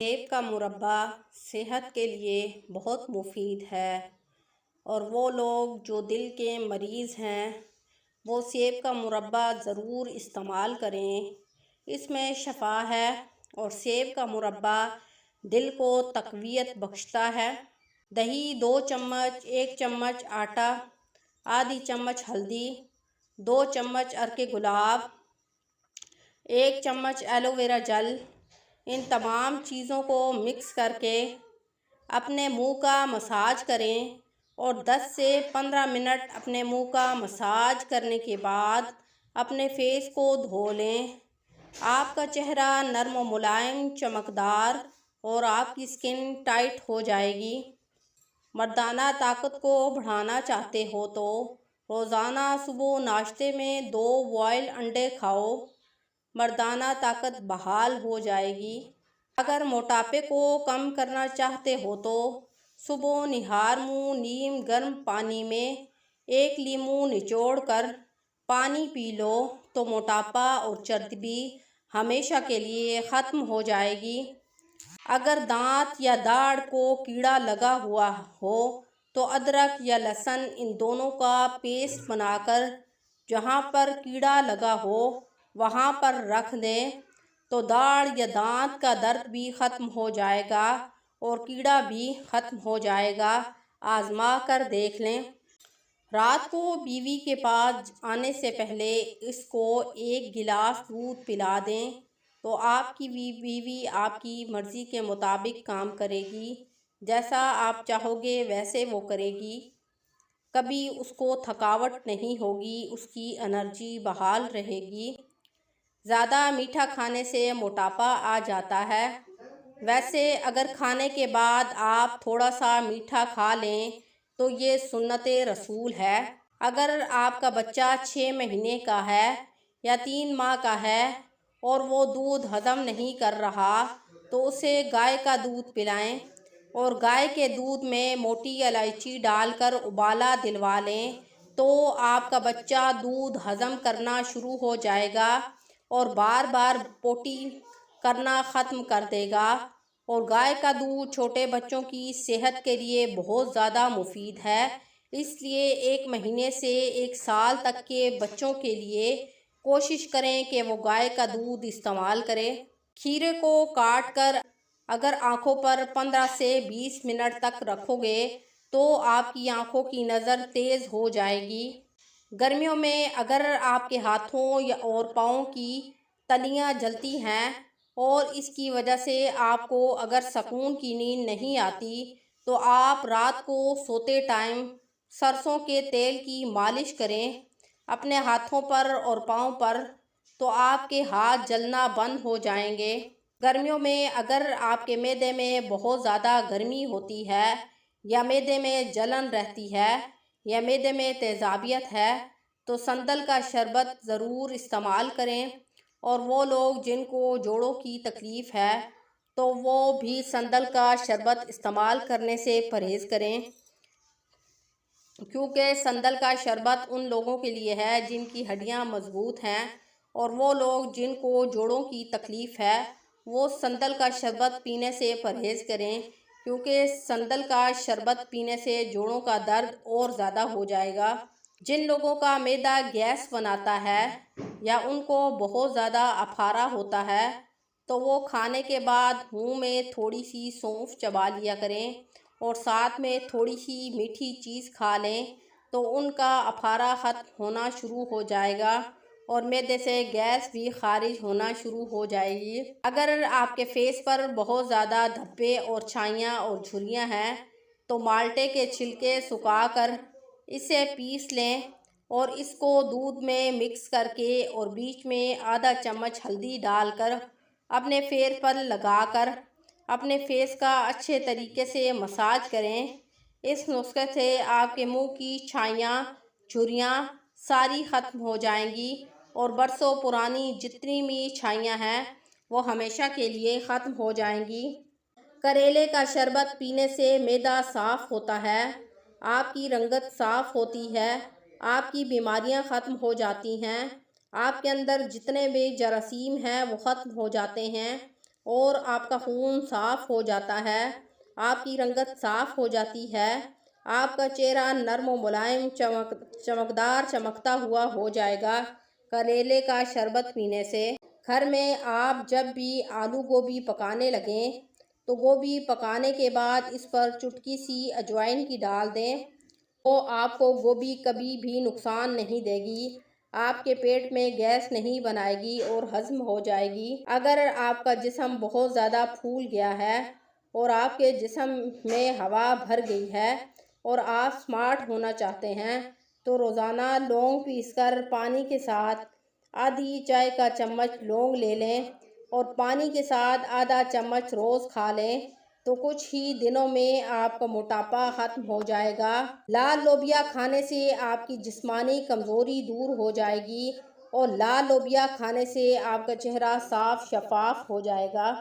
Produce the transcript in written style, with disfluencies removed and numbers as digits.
سیب کا مربا صحت کے لیے بہت مفید ہے، اور وہ لوگ جو دل کے مریض ہیں وہ سیب کا مربا ضرور استعمال کریں۔ اس میں شفا ہے، اور سیب کا مربا دل کو تقویت بخشتا ہے۔ دہی 2 چمچ، 1 چمچ آٹا، آدھی چمچ ہلدی، 2 چمچ عرق گلاب، 1 چمچ ایلو ویرا جل، ان تمام چیزوں کو مکس کر کے اپنے منہ کا مساج کریں، اور 10 سے 15 منٹ اپنے منہ کا مساج کرنے کے بعد اپنے فیس کو دھو لیں۔ آپ کا چہرہ نرم و ملائم، چمکدار، اور آپ کی سکن ٹائٹ ہو جائے گی۔ مردانہ طاقت کو بڑھانا چاہتے ہو تو روزانہ صبح ناشتے میں 2 بوائل انڈے کھاؤ، مردانہ طاقت بحال ہو جائے گی۔ اگر موٹاپے کو کم کرنا چاہتے ہو تو صبح نہار منہ نیم گرم پانی میں 1 لیمو نچوڑ کر پانی پی لو تو موٹاپا اور چربی ہمیشہ کے لیے ختم ہو جائے گی۔ اگر دانت یا داڑھ کو کیڑا لگا ہوا ہو تو ادرک یا لہسن ان دونوں کا پیسٹ بنا کر جہاں پر کیڑا لگا ہو وہاں پر رکھ دیں تو داڑھ یا دانت کا درد بھی ختم ہو جائے گا اور کیڑا بھی ختم ہو جائے گا۔ آزما کر دیکھ لیں۔ رات کو بیوی کے پاس آنے سے پہلے اس کو 1 گلاس دودھ پلا دیں تو آپ کی بیوی آپ کی مرضی کے مطابق کام کرے گی، جیسا آپ چاہو گے ویسے وہ کرے گی۔ کبھی اس کو تھکاوٹ نہیں ہوگی، اس کی انرجی بحال رہے گی۔ زیادہ میٹھا کھانے سے موٹاپا آ جاتا ہے۔ ویسے اگر کھانے کے بعد آپ تھوڑا سا میٹھا کھا لیں تو یہ سنت رسول ہے۔ اگر آپ کا بچہ 6 مہینے کا ہے یا 3 ماہ کا ہے اور وہ دودھ ہضم نہیں کر رہا تو اسے گائے کا دودھ پلائیں، اور گائے کے دودھ میں موٹی الائچی ڈال کر ابالا دلوا لیں تو آپ کا بچہ دودھ ہضم کرنا شروع ہو جائے گا اور بار بار پوٹی کرنا ختم کر دے گا۔ اور گائے کا دودھ چھوٹے بچوں کی صحت کے لیے بہت زیادہ مفید ہے، اس لیے 1 مہینے سے 1 سال تک کے بچوں کے لیے کوشش کریں کہ وہ گائے کا دودھ استعمال کریں۔ کھیرے کو کاٹ کر اگر آنکھوں پر 15 سے 20 منٹ تک رکھو گے تو آپ کی آنکھوں کی نظر تیز ہو جائے گی۔ گرمیوں میں اگر آپ کے ہاتھوں اور پاؤں کی تلیاں جلتی ہیں اور اس کی وجہ سے آپ کو اگر سکون کی نیند نہیں آتی تو آپ رات کو سوتے ٹائم سرسوں کے تیل کی مالش کریں اپنے ہاتھوں پر اور پاؤں پر، تو آپ کے ہاتھ جلنا بند ہو جائیں گے۔ گرمیوں میں اگر آپ کے معدے میں بہت زیادہ گرمی ہوتی ہے یا معدے میں جلن رہتی ہے یا معدے میں تیزابیت ہے تو سندل کا شربت ضرور استعمال کریں، اور وہ لوگ جن کو جوڑوں کی تکلیف ہے تو وہ بھی سندل کا شربت استعمال کرنے سے پرہیز کریں، کیونکہ سندل کا شربت ان لوگوں کے لیے ہے جن کی ہڈیاں مضبوط ہیں، اور وہ لوگ جن کو جوڑوں کی تکلیف ہے وہ سندل کا شربت پینے سے پرہیز کریں، کیونکہ سندل کا شربت پینے سے جوڑوں کا درد اور زیادہ ہو جائے گا۔ جن لوگوں کا معدہ گیس بناتا ہے یا ان کو بہت زیادہ اپھارا ہوتا ہے تو وہ کھانے کے بعد منہ میں تھوڑی سی سونف چبا لیا کریں اور ساتھ میں تھوڑی سی میٹھی چیز کھا لیں تو ان کا اپھارا ختم ہونا شروع ہو جائے گا اور معدے سے گیس بھی خارج ہونا شروع ہو جائے گی۔ اگر آپ کے فیس پر بہت زیادہ دھبے اور چھائیاں اور جھریاں ہیں تو مالٹے کے چھلکے سکھا کر اسے پیس لیں اور اس کو دودھ میں مکس کر کے اور بیچ میں آدھا چمچ ہلدی ڈال کر اپنے فیس پر لگا کر اپنے فیس کا اچھے طریقے سے مساج کریں۔ اس نسخے سے آپ کے منہ کی چھائیاں جھریاں ساری ختم ہو جائیں گی اور برسوں پرانی جتنی بھی چھائیاں ہیں وہ ہمیشہ کے لیے ختم ہو جائیں گی۔ کریلے کا شربت پینے سے معدہ صاف ہوتا ہے، آپ کی رنگت صاف ہوتی ہے، آپ کی بیماریاں ختم ہو جاتی ہیں، آپ کے اندر جتنے بھی جراثیم ہیں وہ ختم ہو جاتے ہیں، اور آپ کا خون صاف ہو جاتا ہے، آپ کی رنگت صاف ہو جاتی ہے، آپ کا چہرہ نرم و ملائم چمکدار چمکتا ہوا ہو جائے گا کریلے کا شربت پینے سے۔ گھر میں آپ جب بھی آلو گوبھی پکانے لگیں تو گوبھی پکانے کے بعد اس پر چٹکی سی اجوائن کی ڈال دیں، تو آپ کو گوبھی کبھی بھی نقصان نہیں دے گی، آپ کے پیٹ میں گیس نہیں بنائے گی اور ہضم ہو جائے گی۔ اگر آپ کا جسم بہت زیادہ پھول گیا ہے اور آپ کے جسم میں ہوا بھر گئی ہے اور آپ سمارٹ ہونا چاہتے ہیں تو روزانہ لونگ پیس کر پانی کے ساتھ آدھی چائے کا چمچ لونگ لے لیں اور پانی کے ساتھ آدھا چمچ روز کھا لیں تو کچھ ہی دنوں میں آپ کا موٹاپا ختم ہو جائے گا۔ لال لوبیا کھانے سے آپ کی جسمانی کمزوری دور ہو جائے گی اور لال لوبیا کھانے سے آپ کا چہرہ صاف شفاف ہو جائے گا۔